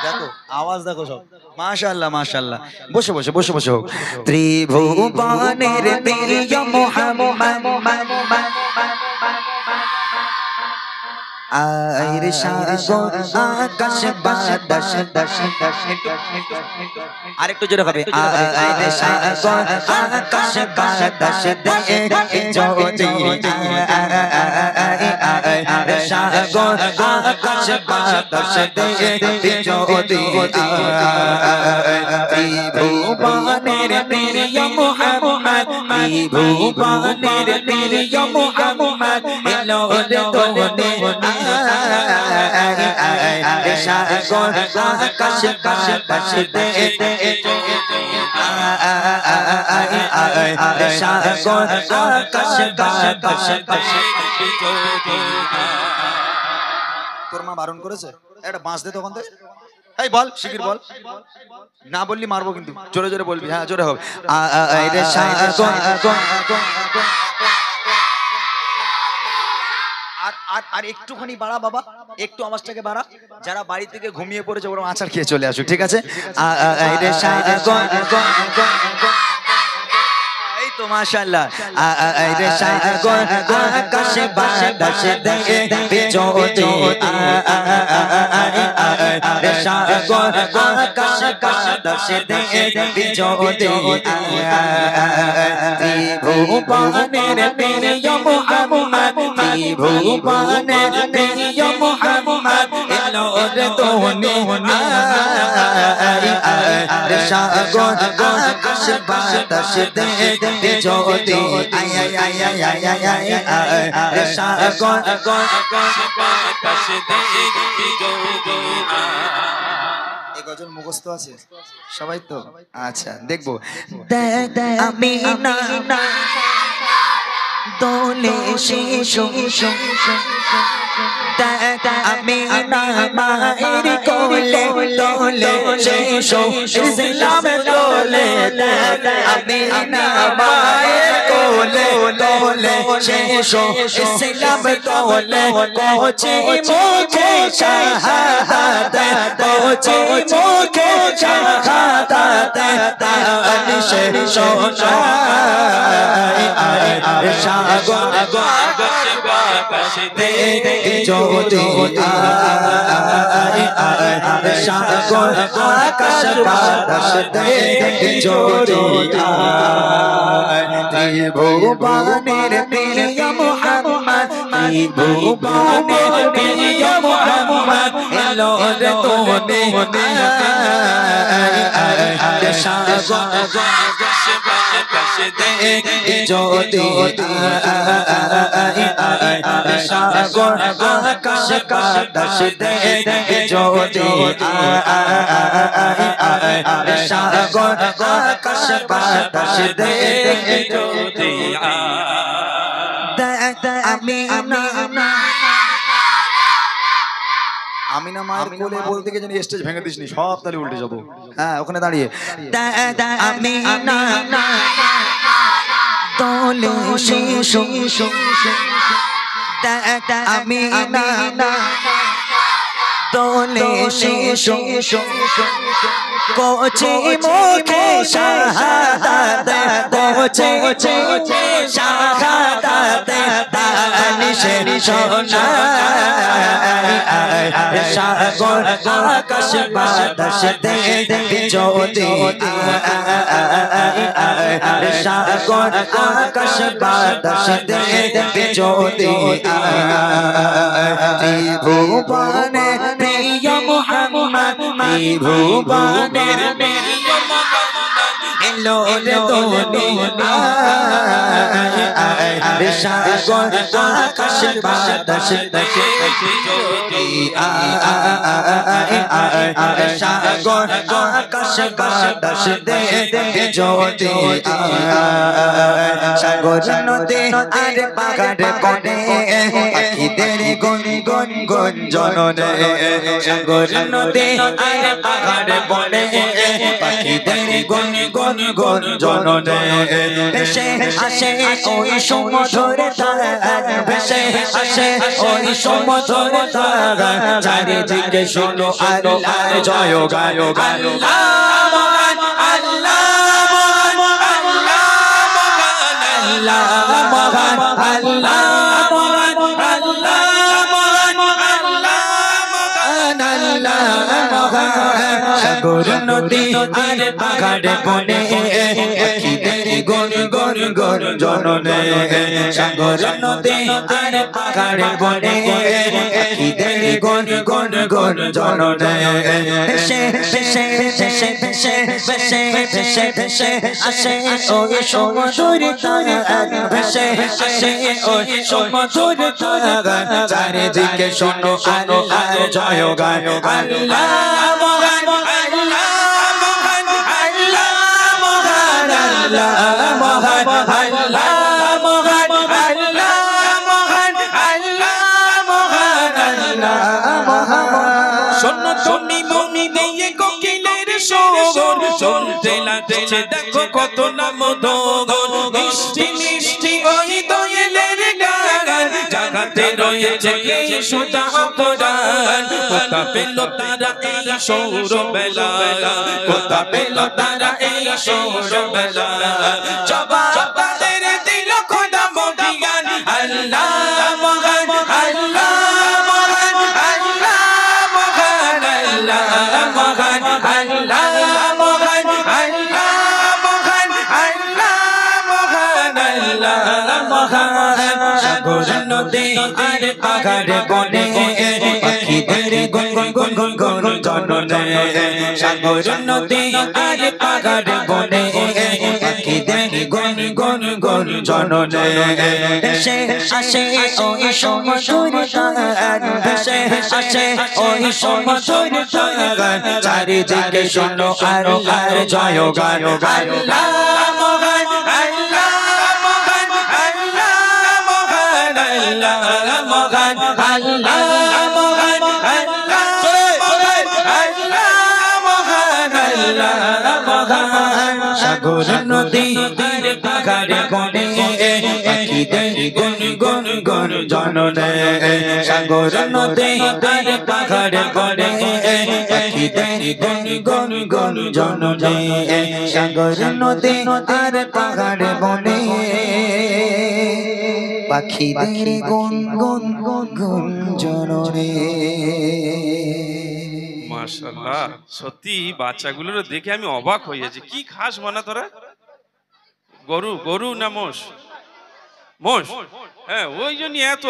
দেখো আওয়াজ দেখো সব মাশাআল্লাহ মাশাআল্লাহ বসে বসে বসে বসে হোক ত্রিভুবনের প্রিয় মুহাম্মদ আইরে সাগর আকাশ বাতাস আরেকটু জোরে হবে আইরে সাগর আকাশ বাতাস দেখে যদি আইরে সাগর আকাশ বাতাস দেখে যদি ত্রিভুবনের প্রিয় মুহাম্মদ ত্রিভুবনের প্রিয় মুহাম্মদ এলো দোনে সাগর আকাশ বাতাস দেখে সাগর আকাশ বাতাস তোর মা বারণ করেছে একটা বাঁশ দে তখন থেকে এই বল শিগগির বল না বললি মারবো কিন্তু জোরে জোরে বলবি হ্যাঁ জোরে হবে আর একটুখানি বাড়া বাবা একটু আওয়াজটাকে বাড়া যারা বাড়ি থেকে ঘুমিয়ে পড়েছে ওরা আচার খেয়ে চলে আসুক ঠিক আছে এই তো মাশাআল্লাহ আইরে সাগর আকাশ বাতাস দেখে যদি সাগর আকাশ বাতাস দেখে যদি ত্রিভুবনের প্রিয় মুহাম্মদ ত্রিভুবনের প্রিয় মুহাম্মদ এলো দোনে সাগর আকাশ বাতাস দেখে যদি সাগর আকাশ বাতাস দেখে যদি এই গজল মুখস্থ আছে সবাই তো আচ্ছা দেখবো আমি না দোলে শিশু আমি না মায়ের কোলে দোলে শিশু ইসলাম দোলে আমি না মায়ের কোলে দোলে শিশু ইসলাম দোলে কোচি মুখে শাহাদাত কোচি মুখে শাহাদাত আনিশে সোনা সাগর আকাশ বাতাস দেখে যদি সাগর আকাশ বাতাস দেখে যদি ত্রিভুবনের প্রিয় মুহাম্মদ ত্রিভুবনের প্রিয় মুহাম্মদ এলো দোনে সাগর আকাশ বাতাস দেখে যদি সাগর আকাশ বাতাস দেখে যদি সাগর আকাশ বাতাস দেখে যদি আমি না মায়ের কোলে বলতে গিয়ে জানি স্টেজ ভেঙে দিসনি সব তাহলে উল্টে যাবো হ্যাঁ ওখানে দাঁড়িয়ে আমি না দোলে শিশু আমি না দোলে শিশু কোচি মুখে শাহাদাত কোচি শাহাদাত আনিশে সোনা সাগর আকাশ বাতাস দেখে যদি সাগর আকাশ বাতাস দেখে যদি ত্রিভুবনের প্রিয় মুহাম্মদ ত্রিভুবনের প্রিয় মুহাম্মদ এলো দোনে সাগর আকাশ বাতাস দেখে যদি সাগর আকাশ বাতাস দেখে যদি সাগর নদী আর পাহাড় কোণে পাখিদের গুন গুন গুঞ্জনে সাগর নদী আর পাহাড় বনে পাখিদের গুন গুন গুঞ্জনে ভেসে আসে ওই সমুদ্রের ধার ভেসে আসে ওই সমুদ্র ধারা চারিদিকে শোনো আল্লাহর জয়গান আল্লাহ মহান আল্লাহ মহান আল্লাহ মহান আল্লাহ মহান আল্লাহ মহান আল্লাহ মহান আল্লাহ মহান আল্লাহ মহান সাগর নদী আর পাহাড় বনে পাখিদের গুন গুন গুন জননে সাগর নদী আর পাহাড় বনে পাখিদের গুন গুন গুন জননে ভেসে ভেসে ভেসে ভেসে ভেসে ভেসে ভেসে আসে ওই সমুদ্র তারা ভেসে আসে ওই সমুদ্র তারা চারিদিকে শোনো আল্লাহর জয়গান আল্লাহ মহান আল্লাহ মহান আল্লাহ মহান আল্লাহ মহান আল্লাহ মহান আল্লাহ মহান আল্লাহ মহান আল্লাহ মহান শোনো তুমি মনি দিয়ে কোকিলের শোর শুনতে লাগছে দেখো কত না মধুর মিষ্টি মিষ্টি ওই দোয়েলের গান জাগাতে রয়েছে এই সুধা অপরাণ কোথা পেল তারা এই সৌরবেলা কোথা পেল তারা এই সৌরবেলা জবাব তাদের দিল খোদা মদিয়ান আল্লাহ মহান আল্লাহ মহান আল্লাহ মহান আল্লাহ মহান আল্লাহ মহান আল্লাহ মহান আল্লাহ মহান আল্লাহ মহান সাগর নদী আর পাহাড় বনে পাখিদের গুন গুন গুন গুন জননে সাগর নদী আর পাহাড় বনে পাখিদের গুন গুন গুন জননে ভেসে আসে ওই সমুদ্র তারা ভেসে আসে ওই সমুদ্র তারা চারিদিকে শোনো আল্লাহর জয়গান আল্লাহ মহান আল্লাহ মহান আল্লাহ মহান আল্লাহ মহান আল্লাহ মহান আল্লাহ মহান আল্লাহ মহান আল্লাহ মহান সাগর নদী আর পাহাড় বনে পাখিদের গুন গুন গুন জননে সাগর নদী আর পাহাড় বনে পাখিদের গুন গুন গুন জননে সাগর নদী আর পাহাড় বনে পাখিদের গুন গুন গুন গুন জননে মাশাআল্লাহ সত্যি বাচ্চাগুলোর দেখে আমি অবাক হয়ে যাচ্ছি কি খাস মানা তোরা গরু গরু না মোষ মোষ হ্যাঁ ওই জন্য এত